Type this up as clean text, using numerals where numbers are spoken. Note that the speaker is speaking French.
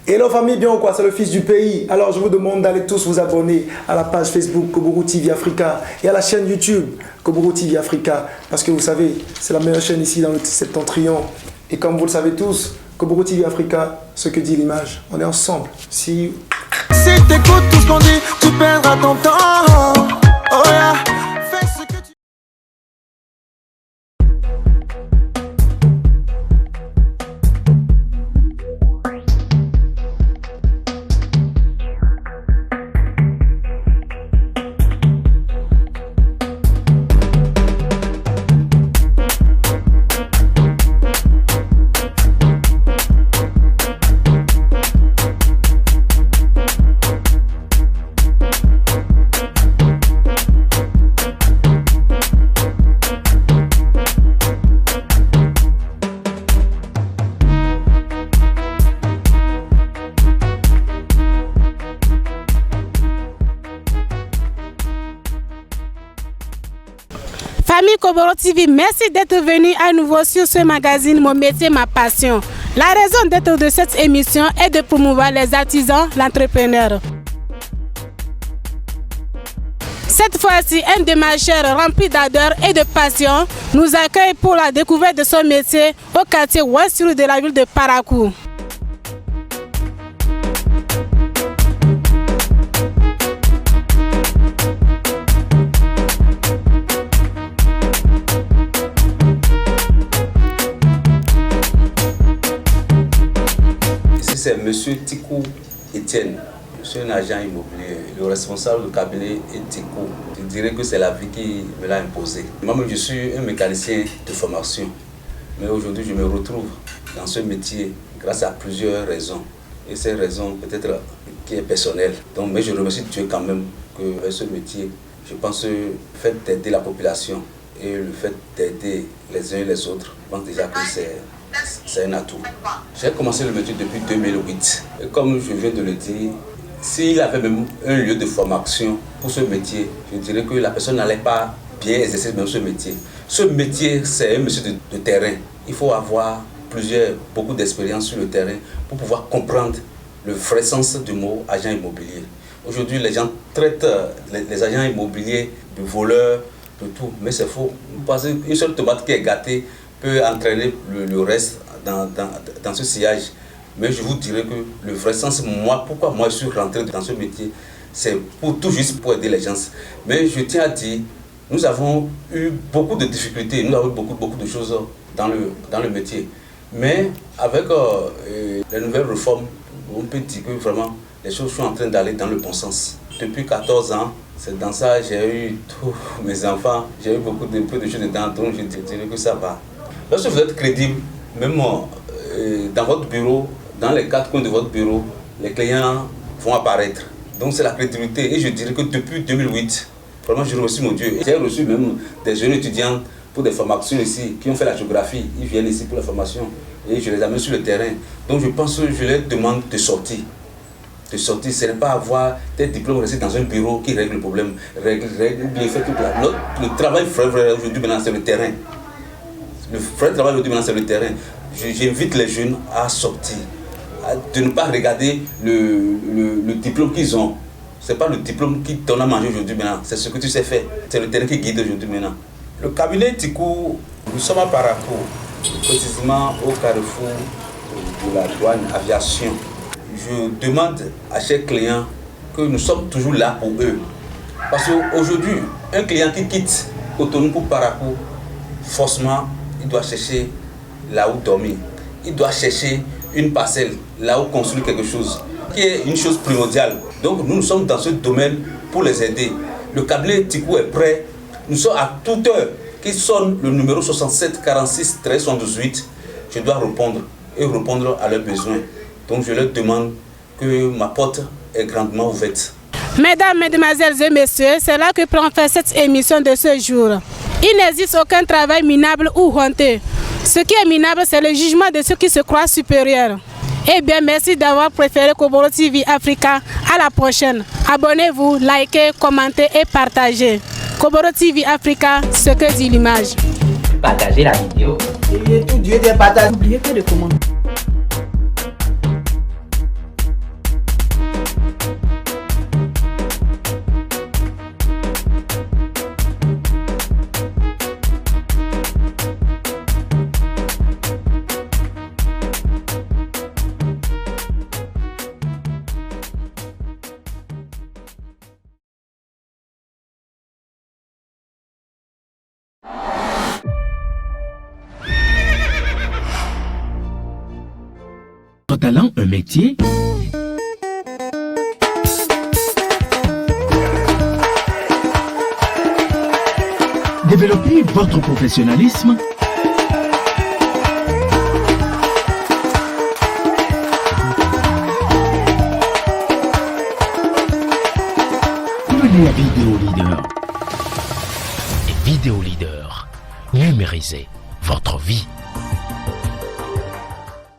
Hello famille, bien ou quoi? C'est le fils du pays. Alors je vous demande d'aller tous vous abonner à la page Facebook Koboro TV Africa et à la chaîne YouTube Koboro TV Africa. Parce que vous savez, c'est la meilleure chaîne ici dans le septentrion. Et comme vous le savez tous, Koboro TV Africa, ce que dit l'image. On est ensemble. See you. Si t'écoutes tout ce qu'on dit, tu perdras ton temps. Oh yeah. Fais ce que tu... Famille Koboro TV, merci d'être venu à nouveau sur ce magazine Mon métier, ma passion. La raison d'être de cette émission est de promouvoir les artisans, l'entrepreneur. Cette fois-ci, un démarcheur rempli d'ardeur et de passion nous accueille pour la découverte de son métier au quartier ouest de la ville de Parakou. C'est Monsieur Tikou Etienne. Je suis un agent immobilier. Le responsable du cabinet est Tikou. Je dirais que c'est la vie qui me l'a imposé. Moi-même, je suis un mécanicien de formation. Mais aujourd'hui, je me retrouve dans ce métier grâce à plusieurs raisons. Et ces raisons, peut-être, qui est personnelle. Donc, mais je remercie Dieu quand même que ce métier, je pense que le fait d'aider la population et le fait d'aider les uns et les autres, je pense déjà que c'est un atout. J'ai commencé le métier depuis 2008. Et comme je viens de le dire, s'il y avait même un lieu de formation pour ce métier, je dirais que la personne n'allait pas bien exercer même ce métier. Ce métier, c'est un métier de terrain. Il faut avoir beaucoup d'expérience sur le terrain pour pouvoir comprendre le vrai sens du mot agent immobilier. Aujourd'hui, les gens traitent les agents immobiliers de voleurs, de tout, mais c'est faux. Parce qu'une seule tomate qui est gâtée peut entraîner le reste dans ce sillage. Mais je vous dirais que le vrai sens, pourquoi moi je suis rentré dans ce métier, c'est pour tout juste pour aider les gens. Mais je tiens à dire, nous avons eu beaucoup de difficultés, nous avons eu beaucoup de choses dans le métier. Mais avec les nouvelles réformes, on peut dire que vraiment les choses sont en train d'aller dans le bon sens. Depuis 14 ans, c'est dans ça que j'ai eu tous mes enfants, j'ai eu peu de choses dedans, donc je dirais que ça va. Lorsque vous êtes crédible, même dans votre bureau, dans les 4 coins de votre bureau, les clients vont apparaître. Donc c'est la crédibilité. Et je dirais que depuis 2008, vraiment je remercie mon Dieu. J'ai reçu même des jeunes étudiants pour des formations ici, qui ont fait la géographie. Ils viennent ici pour la formation et je les amène sur le terrain. Donc je pense que je leur demande de sortir. De sortir, ce n'est pas avoir des diplômes restés dans un bureau qui règle le problème. Règle bien fait tout là. Le travail vrai aujourd'hui maintenant c'est le terrain. Le vrai travail aujourd'hui maintenant c'est le terrain. J'invite les jeunes à sortir, de ne pas regarder le diplôme qu'ils ont. Ce n'est pas le diplôme qui donne à manger aujourd'hui maintenant, c'est ce que tu sais faire. C'est le terrain qui guide aujourd'hui maintenant. Le cabinet Tikou, nous sommes à Parakou, précisément au carrefour de la douane aviation. Je demande à chaque client que nous sommes toujours là pour eux. Parce qu'aujourd'hui, un client qui quitte Cotonou pour Parakou, forcément, il doit chercher là où dormir. Il doit chercher une parcelle, là où construire quelque chose, qui est une chose primordiale. Donc nous sommes dans ce domaine pour les aider. Le cabinet Tikou est prêt. Nous sommes à toute heure. Qui sonne le numéro 67 46 13 78, je dois répondre et répondre à leurs besoins. Donc je leur demande que ma porte est grandement ouverte. Mesdames, Mesdemoiselles et Messieurs, c'est là que prend fin cette émission de ce jour. Il n'existe aucun travail minable ou honteux. Ce qui est minable, c'est le jugement de ceux qui se croient supérieurs. Eh bien, merci d'avoir préféré Koboro TV Africa. À la prochaine. Abonnez-vous, likez, commentez et partagez. Koboro TV Africa, ce que dit l'image. Partagez la vidéo. Et tout Dieu des partages. N'oubliez pas de commenter. votre talent un métier? Développez votre professionnalisme. Devenez vidéo leader. Et vidéo leader, numérisez votre vie.